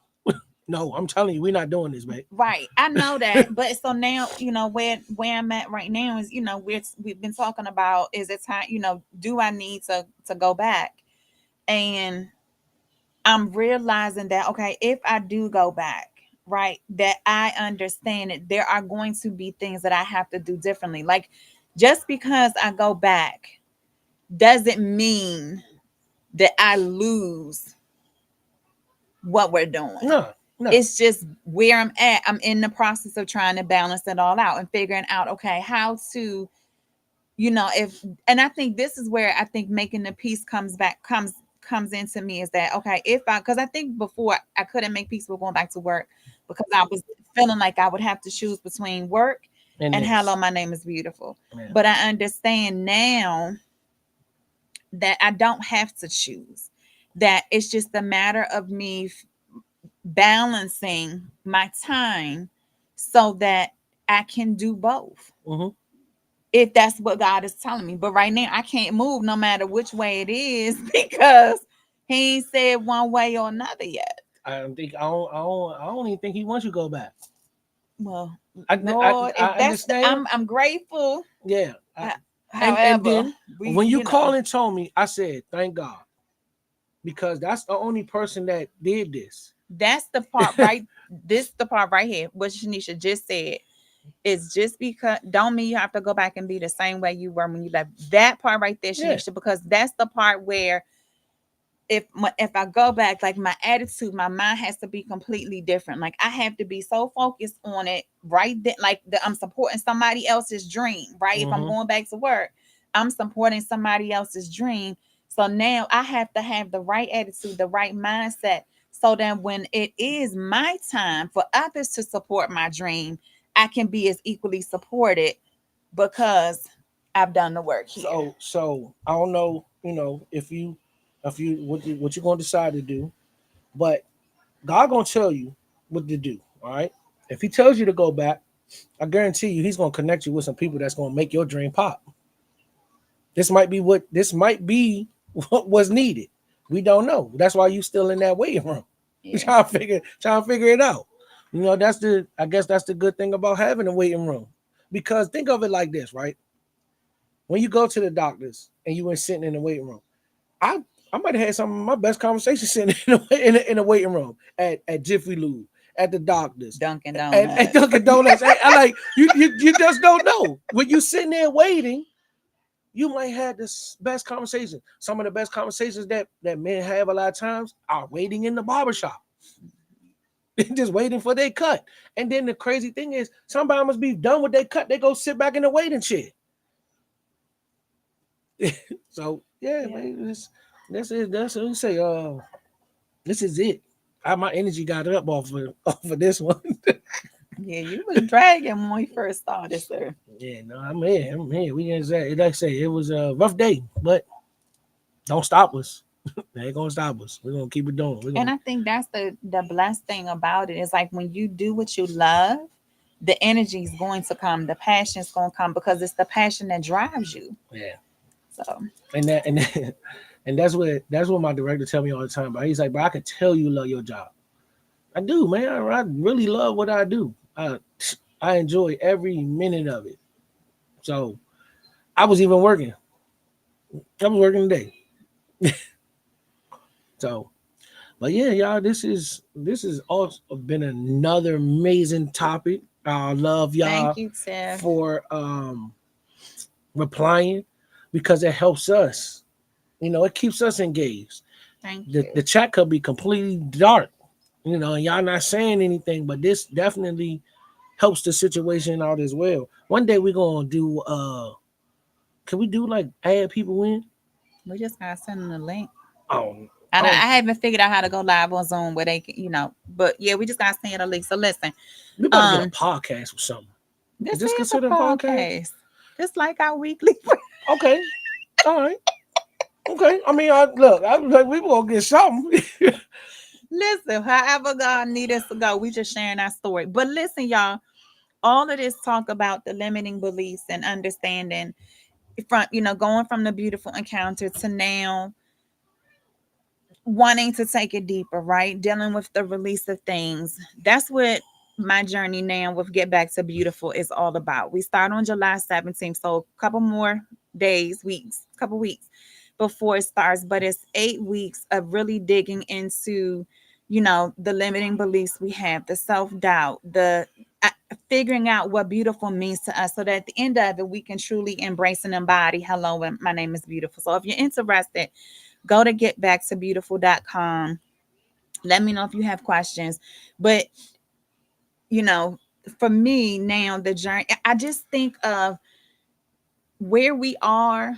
No, I'm telling you, we're not doing this, babe. Right. I know that. But so now, where I'm at right now is, we've been talking about, is it time, do I need to go back? And I'm realizing that, okay, if I do go back, right, that I understand it, there are going to be things that I have to do differently. Like Just because I go back doesn't mean that I lose what we're doing. No, no. It's just where I'm at. I'm in the process of trying to balance it all out and figuring out, okay, how to, if, and I think this is where I think making the peace comes into me, is that okay, if I, because I think before I couldn't make peace with going back to work because I was feeling like I would have to choose between work And and hello, this. my name is beautiful. Yeah. But I understand now that I don't have to choose. That it's just a matter of me balancing my time so that I can do both. Mm-hmm. If that's what God is telling me. But right now I can't move no matter which way it is because he ain't said one way or another yet. I don't think I don't even think he wants you to go back. Well, I Lord, I if that's the, understand. I'm grateful. Yeah. And However, then we when you called and told me, I said, thank God. Because that's the only person that did this. that's the part right. This the part right here. What Shanisha just said is just because don't mean you have to go back and be the same way you were when you left. That part right there, Yeah. Shanisha, because that's the part where if I go back, like my attitude, my mind has to be completely different. Like I have to be so focused on it right then, like I'm supporting somebody else's dream, right? If I'm Mm-hmm. going back to work, I'm supporting somebody else's dream. So now I have to have the right attitude, the right mindset, so that when it is my time for others to support my dream, I can be as equally supported because I've done the work here. So I don't know, if you what you're gonna decide to do, but God gonna tell you what to do. All right. If he tells you to go back, I guarantee you he's gonna connect you with some people that's gonna make your dream pop. This might be what was needed. We don't know. That's why you still in that waiting room. We Yeah. trying to figure it out. I guess that's the good thing about having a waiting room. Because think of it like this, right? When you go to the doctors and you were sitting in the waiting room, I I might have had some of my best conversations sitting in a waiting room at Jiffy Lube, at the doctors, Dunkin' at Donuts. Dunkin' Donuts. I like you just don't know when you sitting there waiting. You might have the best conversation. Some of the best conversations that men have a lot of times are waiting in the barbershop, just waiting for their cut. And then the crazy thing is, somebody must be done with their cut. They go sit back in the waiting chair. So yeah, Yeah. man, that's what you say. This is it. My energy got up off of this one. Yeah, you was dragging when we first started, sir. Yeah, no, I'm here. I'm here. We can say, like I say, it was a rough day, but don't stop us. They ain't gonna stop us. We're gonna keep it doing. We're And gonna I think that's the blessed thing about it is like when you do what you love, the energy is going to come, the passion is going to come because it's the passion that drives you. yeah. So And and that's what my director tell me all the time. But he's like, "But I can tell you love your job. I do, man. I really love what I do. I enjoy every minute of it. So I was even working. I was working today. So, but yeah, y'all, this is also been another amazing topic. I love thank y'all you, Tiff. for replying because it helps us. It keeps us engaged. Thank The you. chat could be completely dark, and y'all not saying anything, but this definitely helps the situation out as well. One day we're gonna do can we do like add people in? We just gotta send them the link. Oh, And I oh, haven't figured out how to go live on Zoom where they can, but yeah, we just gotta send a link. So listen, we about to get a um, podcast or something. Is this this is a considered a podcast? podcast. Just like our weekly. Okay, all right, okay. I mean, I was like, we gonna get something. Listen, however God need us to go, we just sharing our story. But listen, y'all, all of this talk about the limiting beliefs and understanding from going from the beautiful encounter to now wanting to take it deeper, right? Dealing with the release of things. That's what my journey now with Get Back to Beautiful is all about. We start on July 17th, so a couple more days, weeks, couple weeks before it starts, but it's 8 weeks of really digging into, the limiting beliefs we have, the self doubt, the figuring out what beautiful means to us so that at the end of it, we can truly embrace and embody, hello, my name is beautiful. So if you're interested, go to getbacktobeautiful.com. Let me know if you have questions. But, you know, for me now, the journey, I just think of where we are,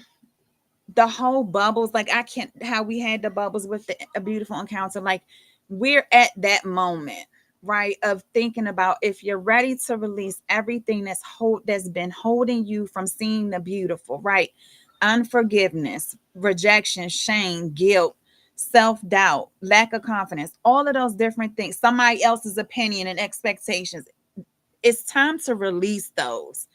the whole bubbles, like I can't, how we had the bubbles with a beautiful encounter, like we're at that moment, right, of thinking about if you're ready to release everything that's been holding you from seeing the beautiful, right? Unforgiveness, rejection, shame, guilt, self-doubt, lack of confidence, all of those different things, somebody else's opinion and expectations. It's time to release those,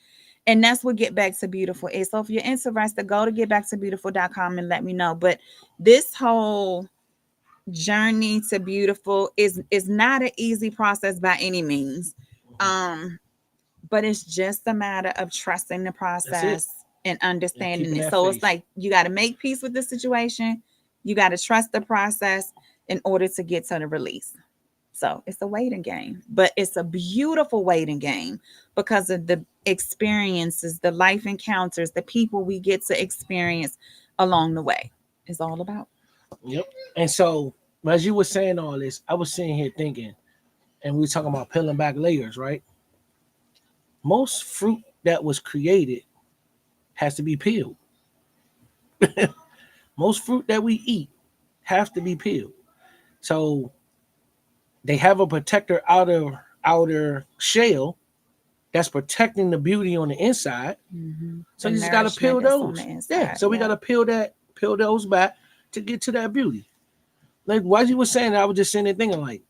and that's what Get Back to Beautiful is. So if you're interested, go to getbacktobeautiful.com and let me know. But this whole journey to beautiful is not an easy process by any means. Um, but it's just a matter of trusting the That's it. process and And understanding keeping it. that So it's faith. like you got to make peace with the situation. You got to trust the process in order to get to the release. So it's a waiting game, but it's a beautiful waiting game because of the experiences, the life encounters, the people we get to experience along the way. Is all about. Yep. And so as you were saying all this, I was sitting here thinking, and we were talking about peeling back layers, right? Most fruit that was created has to be peeled. Most fruit that we eat has to be peeled. So they have a protector outer shell that's protecting the beauty on the inside. So The you just gotta nourishment peel that's on the those. Yeah. inside. So we Yeah. gotta peel those back to get to that beauty. Like while you were saying that, I was just sitting there thinking like,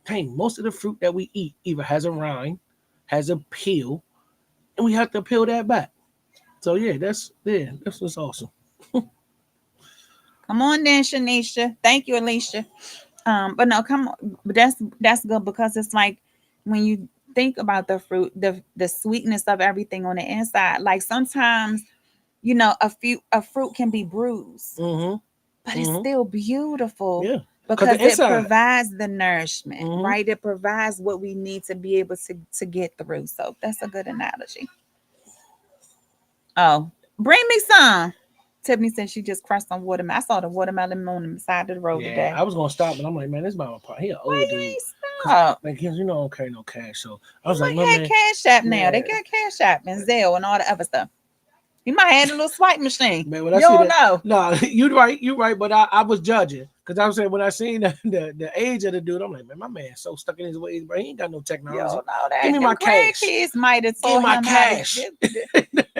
dang, most of the fruit that we eat either has a rind, has a peel, and we have to peel that back. So that's what's awesome. Come on then, Shanisha. Thank you, Alicia. But no, come on. But that's good because it's like when you think about the fruit, the sweetness of everything on the inside. Like sometimes, a fruit can be bruised, Mm-hmm. but it's Mm-hmm. still beautiful Yeah. Cause the because it inside. provides the nourishment, Mm-hmm. right? It provides what we need to be able to get through. So that's a good analogy. Oh, bring me some. Tiffany said she just crushed some watermelon. I saw the watermelon on the side of the road Yeah, today. I was gonna stop, but I'm like, man, this my part. He an Why old you dude. ain't Cause stop? like you know, I don't carry no cash. So I You was like, might my have man, Cash App now. They man, got Cash App and Zelle and all the other stuff. You might have a little swipe machine. man, when I You see don't that, know. no, you right, but I was judging because I was saying when I seen the age of the dude, I'm like, man, my man's so stuck in his ways, bro. He ain't got no You technology. don't know Give that. me Them my cash. grandkids might have Give me taught my him how to. cash.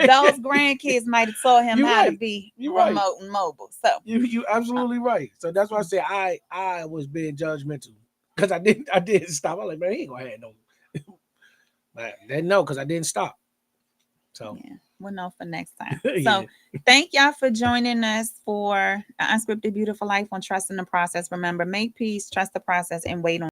Those grandkids might have taught him You're how to right. be You're right. remote and mobile. So, You absolutely right. So that's why I say I was being judgmental because I didn't stop. I'm like, man, he ain't gonna have no. But then no, because I didn't stop. So yeah, we'll know for next time. So, yeah. thank y'all for joining us for Unscripted Beautiful Life on Trust in the Process. Remember, make peace, trust the process, and wait on